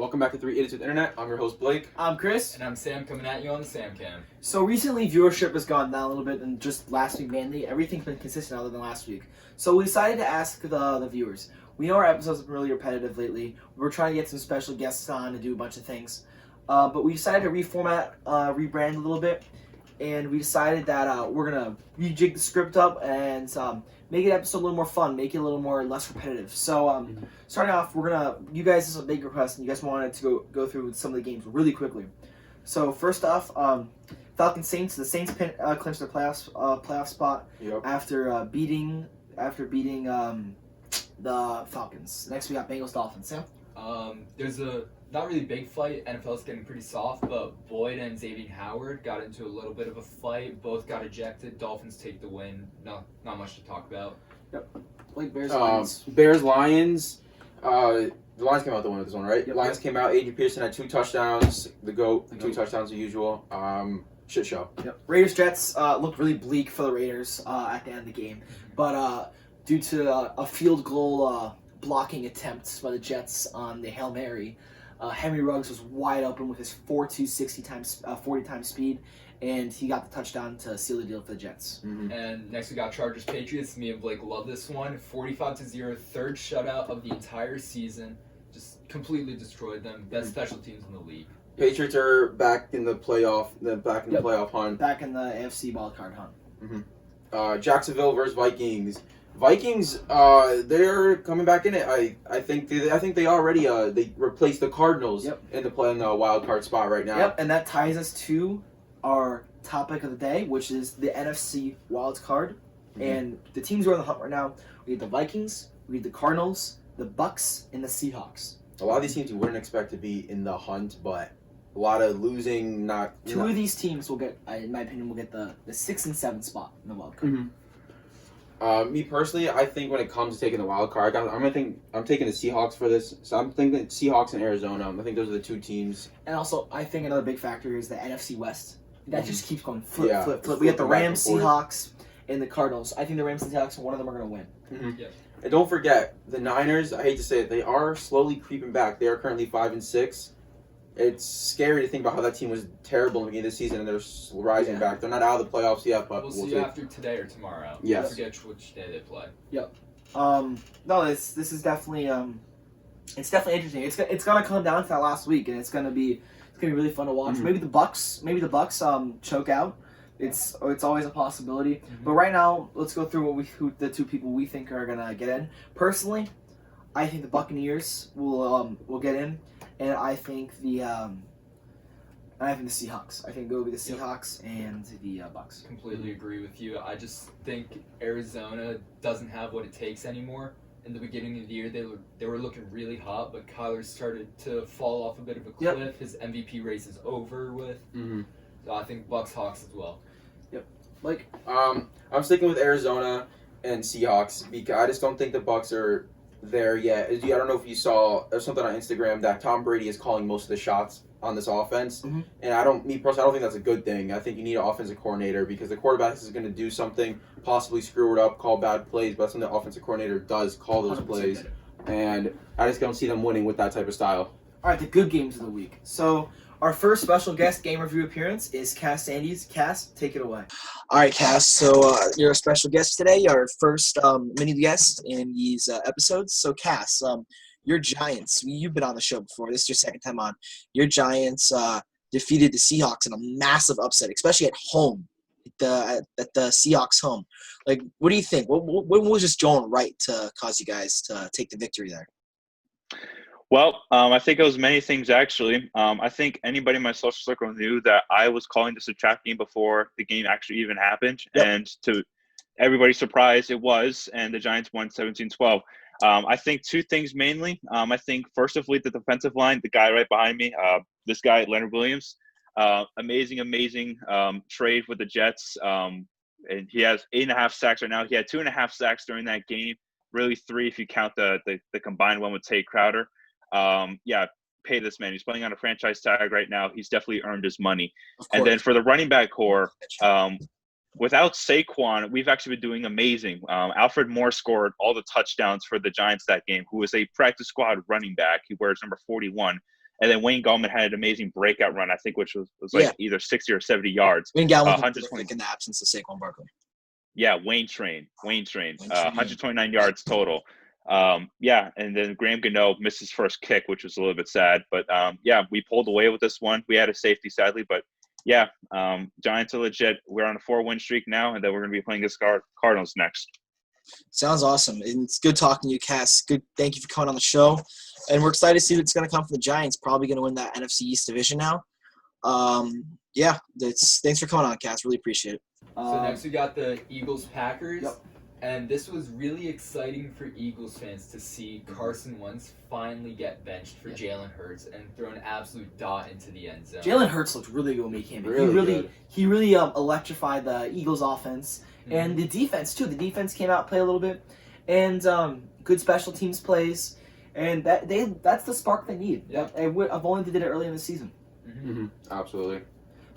Welcome back to 3 Idiots with Internet. I'm your host, Blake. I'm Chris. And I'm Sam, coming at you on the SamCam. So recently viewership has gone down a little bit, and just last week mainly, everything's been consistent other than last week. So we decided to ask the viewers. We know our episodes have been really repetitive lately. We're trying to get some special guests on to do a bunch of things. But we decided to reformat, rebrand a little bit, and we decided that we're going to rejig the script up and make an episode a little more fun, make it a little more less repetitive. So starting off, you guys, this is a big request, and you guys wanted to go through some of the games really quickly. So first off, Falcons Saints. The Saints clinched their playoff spot after beating the Falcons. Next we got Bengals Dolphins. Sam? There's a not really big fight. NFL's getting pretty soft, but Boyd and Xavier Howard got into a little bit of a fight. Both got ejected. Dolphins take the win. Not much to talk about. Yep. Like Bears Lions. Bears Lions. The Lions came out the win with this one, right? Yep. Lions came out. Adrian Peterson had 2 touchdowns. The GOAT, 2 touchdowns as usual. Shit show. Yep. Raiders Jets looked really bleak for the Raiders at the end of the game, but due to a field goal blocking attempt by the Jets on the Hail Mary, Henry Ruggs was wide open with his 4.2 40 times speed, and he got the touchdown to seal the deal for the Jets. Mm-hmm. And next we got Chargers Patriots. Me and Blake love this one. 45-0, third shutout of the entire season. Just completely destroyed them. Best special teams in the league. Patriots are back in the playoff. Playoff hunt. Back in the AFC wildcard hunt. Mm-hmm. Jacksonville versus Vikings. Vikings, they're coming back in it. I think they already they replaced the Cardinals in the wild card spot right now. Yep, and that ties us to our topic of the day, which is the NFC wild card. Mm-hmm. And the teams who are on the hunt right now, we have the Vikings, we have the Cardinals, the Bucks, and the Seahawks. A lot of these teams you wouldn't expect to be in the hunt, but a lot of losing. Two of these teams will get, in my opinion, will get the 6 and 7 spot in the wild card. Mm-hmm. Me personally, I think when it comes to taking the wild card, I'm taking the Seahawks for this. So I'm thinking Seahawks and Arizona. I think those are the 2 teams. And also, I think another big factor is the NFC West. That just keeps going flip. We got the Rams, Seahawks, and the Cardinals. I think the Rams and Seahawks, one of them are going to win. Mm-hmm. Yeah. And don't forget, the Niners, I hate to say it, they are slowly creeping back. They are currently 5-6. It's scary to think about how that team was terrible in the beginning of the season, and they're rising back. They're not out of the playoffs yet, but we'll see after today or tomorrow. Yes. I forget which day they play. Yep. No, this is definitely it's definitely interesting. It's gonna come down to that last week, and it's gonna be really fun to watch. Mm-hmm. Maybe the Bucks choke out. It's always a possibility. Mm-hmm. But right now, let's go through who the 2 people we think are gonna get in. Personally, I think the Buccaneers will get in. And I think the Seahawks. I think it will be the Seahawks and the Bucks. Completely agree with you. I just think Arizona doesn't have what it takes anymore. In the beginning of the year, they were looking really hot, but Kyler started to fall off a bit of a cliff. Yep. His MVP race is over with. Mm-hmm. So I think Bucks Hawks as well. Yep. Like I'm sticking with Arizona and Seahawks because I just don't think the Bucks are there yet. I don't know if you saw there's something on Instagram that Tom Brady is calling most of the shots on this offense, and I don't think that's a good thing. I think you need an offensive coordinator because the quarterback is going to do something, possibly screw it up, call bad plays, but that's when the offensive coordinator does call those plays, and I just don't see them winning with that type of style. All right, the good games of the week. So our first special guest game review appearance is Cass Sandys. Cass, take it away. All right, Cass. So you're a special guest today, our first mini guest in these episodes. So Cass, your Giants, you've been on the show before. This is your second time on. Your Giants defeated the Seahawks in a massive upset, especially at home, at the Seahawks home. Like, what do you think? What was just going right to cause you guys to take the victory there? Well, I think it was many things, actually. I think anybody in my social circle knew that I was calling the subtract game before the game actually even happened. Yep. And to everybody's surprise, it was, and the Giants won 17-12. I think 2 things mainly. I think, first of all, the defensive line, the guy right behind me, this guy, Leonard Williams, amazing trade with the Jets. And he has 8.5 sacks right now. He had 2.5 sacks during that game, really 3 if you count the combined one with Tate Crowder. Pay this man. He's playing on a franchise tag right now. He's definitely earned his money. And then for the running back core, without Saquon, we've actually been doing amazing. Alfred Moore scored all the touchdowns for the Giants that game, who is a practice squad running back. He wears number 41. And then Wayne Gallman had an amazing breakout run, I think, which was like either 60 or 70 yards. Wayne Gallman was 120 in the absence of Saquon Barkley. Yeah, Wayne Train. 129 yards total. Yeah, and then Graham Gano missed his first kick, which was a little bit sad. But yeah, we pulled away with this one. We had a safety, sadly, but yeah, Giants are legit. We're on a 4-win streak now, and then we're going to be playing against Cardinals next. Sounds awesome. And it's good talking to you, Cass. Good. Thank you for coming on the show. And we're excited to see what's going to come from the Giants. Probably going to win that NFC East division now. Yeah, thanks for coming on, Cass. Really appreciate it. So next we got the Eagles-Packers. Yep. And this was really exciting for Eagles fans to see Carson Wentz finally get benched for Jalen Hurts and throw an absolute dot into the end zone. Jalen Hurts looked really good when he came in. Really He really electrified the Eagles offense and the defense too. The defense came out, play a little bit, and good special teams plays, and that's the spark they need. Yeah. I've only did it early in the season. Absolutely.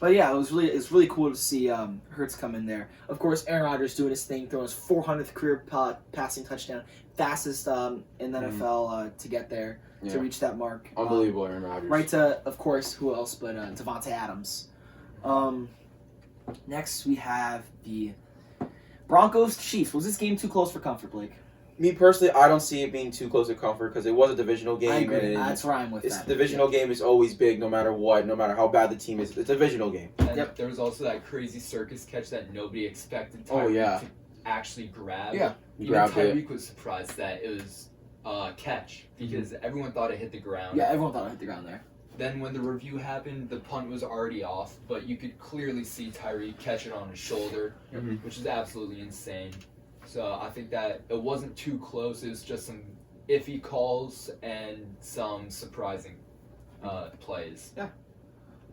But yeah, it was really cool to see Hurts come in there. Of course, Aaron Rodgers doing his thing, throwing his 400th career passing touchdown, fastest in the NFL to get there, to reach that mark. Unbelievable, Aaron Rodgers. Right to, of course, who else but Devontae Adams. Next we have the Broncos-Chiefs. Was this game too close for comfort, Blake? Me personally, I don't see it being too close to comfort because it was a divisional game. I agree. And That's where I'm with it's that. divisional game is always big, no matter what, no matter how bad the team is. It's a divisional game. And there was also that crazy circus catch that nobody expected Tyreek to actually grab. Yeah. Even Grabbed it. Tyreek was surprised that it was a catch because everyone thought it hit the ground. Yeah, everyone thought it hit the ground there. Then when the review happened, the punt was already off, but you could clearly see Tyreek catch it on his shoulder, which is absolutely insane. So I think that it wasn't too close. It was just some iffy calls and some surprising plays. Yeah.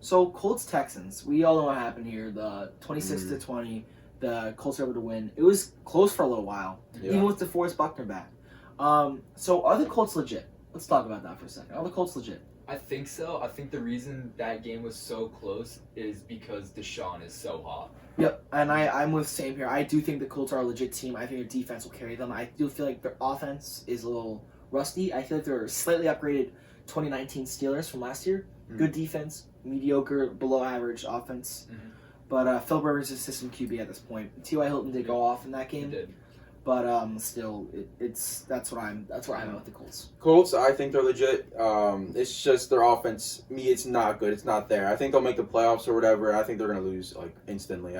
So Colts-Texans, we all know what happened here. The 26-20, the Colts were able to win. It was close for a little while, even with DeForest Buckner back. So are the Colts legit? Let's talk about that for a second. Are the Colts legit? I think so. I think the reason that game was so close is because Deshaun is so hot. Yep, and I'm with Sam here. I do think the Colts are a legit team. I think their defense will carry them. I do feel like their offense is a little rusty. I feel like they're slightly upgraded 2019 Steelers from last year. Good defense, mediocre, below average offense. But Phil Rivers is system QB at this point. T.Y. Hilton did go off in that game. He did. But still, that's where I'm at with the Colts. Colts, I think they're legit. It's just their offense. It's not good. It's not there. I think they'll make the playoffs or whatever. I think they're gonna lose like instantly.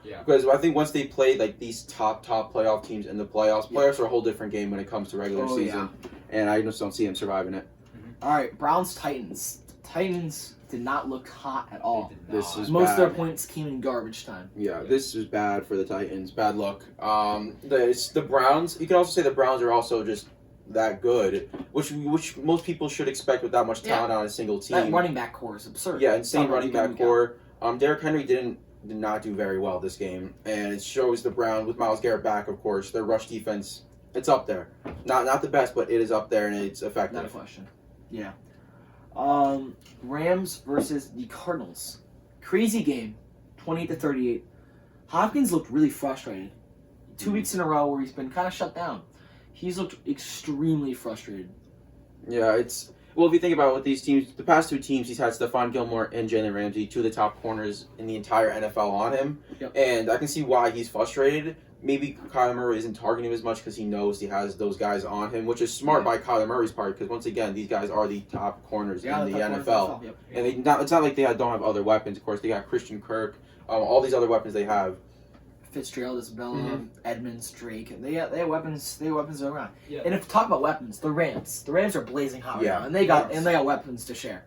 Because I think once they play like these top playoff teams in the playoffs, playoffs are a whole different game when it comes to regular season, and I just don't see them surviving it. All right, Browns-Titans. Titans did not look hot at all. This is Most of their bad. points came in garbage time. Yeah, this is bad for the Titans. Bad luck. The Browns. You can also say the Browns are also just that good, which most people should expect with that much talent on a single team. That running back core is absurd. Yeah, insane It's running back core. Derrick Henry did not do very well this game, and it shows the Browns with Myles Garrett back. Of course, their rush defense, it's up there. Not the best, but it is up there and it's effective. Not a question. Yeah. Rams versus the Cardinals. Crazy game, 28-38. Hopkins looked really frustrated. 2 weeks in a row where he's been kind of shut down. He's looked extremely frustrated. Yeah, it's well if you think about what these teams, the past two teams, he's had Stephon Gilmore and Jalen Ramsey, two of the top corners in the entire NFL on him, and I can see why he's frustrated. Maybe Kyler Murray isn't targeting him as much because he knows he has those guys on him, which is smart by Kyler Murray's part because once again, these guys are the top corners in the NFL. And it's not like they don't have other weapons. Of course, they got Christian Kirk, all these other weapons they have. Fitzgerald, Isabella, Edmonds, Drake, and they have weapons. They have weapons around. Yeah. And if talk about weapons, the Rams are blazing hot right now, and they got weapons to share.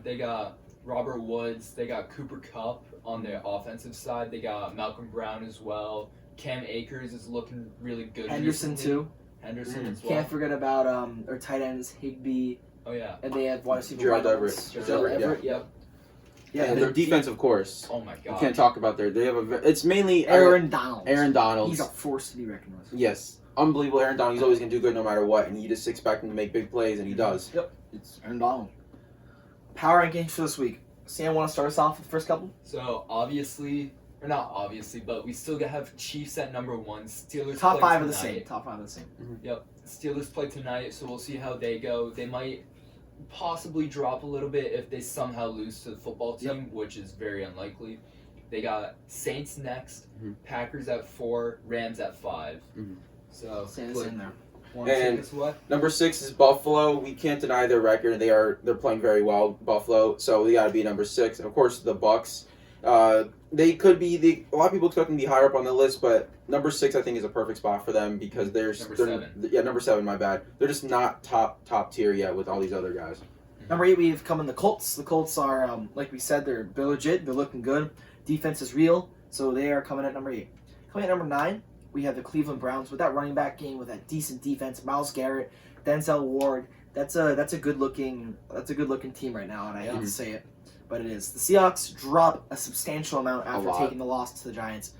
They got Robert Woods. They got Cooper Kupp on their offensive side. They got Malcolm Brown as well. Cam Akers is looking really good. Henderson recently. too. Henderson as well. Can't forget about our tight ends Higbee. Oh yeah. And they have wide receiver Gerald Reynolds. Everett. Gerald Everett, Everett. Yep. Yeah. And their defense, of course. Oh my You god. can't talk about they have it's mainly Aaron Donald. Aaron Donald. He's a force to be reckoned with. Yes. Unbelievable Aaron Donald. He's always going to do good no matter what, and you just expect him to make big plays, and he does. Yep. It's Aaron Donald. Power rankings for this week. Sam, want to start us off with the first couple? So obviously, or not obviously, but we still have Chiefs at number 1. Steelers Top play 5 of the tonight. same. Top 5 of the same. Yep. Steelers play tonight, so we'll see how they go. They might possibly drop a little bit if they somehow lose to the football Yep. team, which is very unlikely. They got Saints next, Mhm. Packers at 4, Rams at 5. Mhm. So Same look, in there. want to And- take us what? Number 6 is Buffalo. We can't deny their record. They're playing very well, Buffalo. So we got to be number 6. And of course, the Bucks. They could be a lot of people expect them to be higher up on the list, but number 6 I think is a perfect spot for them because they're Number they're- 7. Yeah, number 7. My bad. They're just not top tier yet with all these other guys. Number 8, we've come in the Colts. The Colts are, like we said, they're legit. They're looking good. Defense is real, so they are coming at number 8. Coming at number 9, we have the Cleveland Browns with that running back game, with that decent defense. Myles Garrett, Denzel Ward. That's a good looking team right now, and I hate to say it, but it is. The Seahawks drop a substantial amount after lot. taking the loss to the Giants.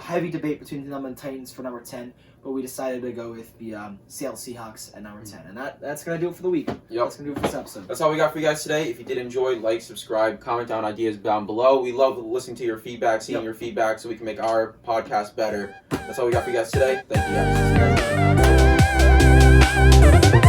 Heavy debate between them and Titans for number 10, but we decided to go with the Seattle Seahawks at number 10, and that's gonna do it for the week. Yep. That's gonna do it for this episode. That's all we got for you guys today. If you did enjoy, like, subscribe, comment down ideas down below. We love listening to your feedback, seeing Yep. your feedback so we can make our podcast better. That's all we got for you guys today. Thank you guys.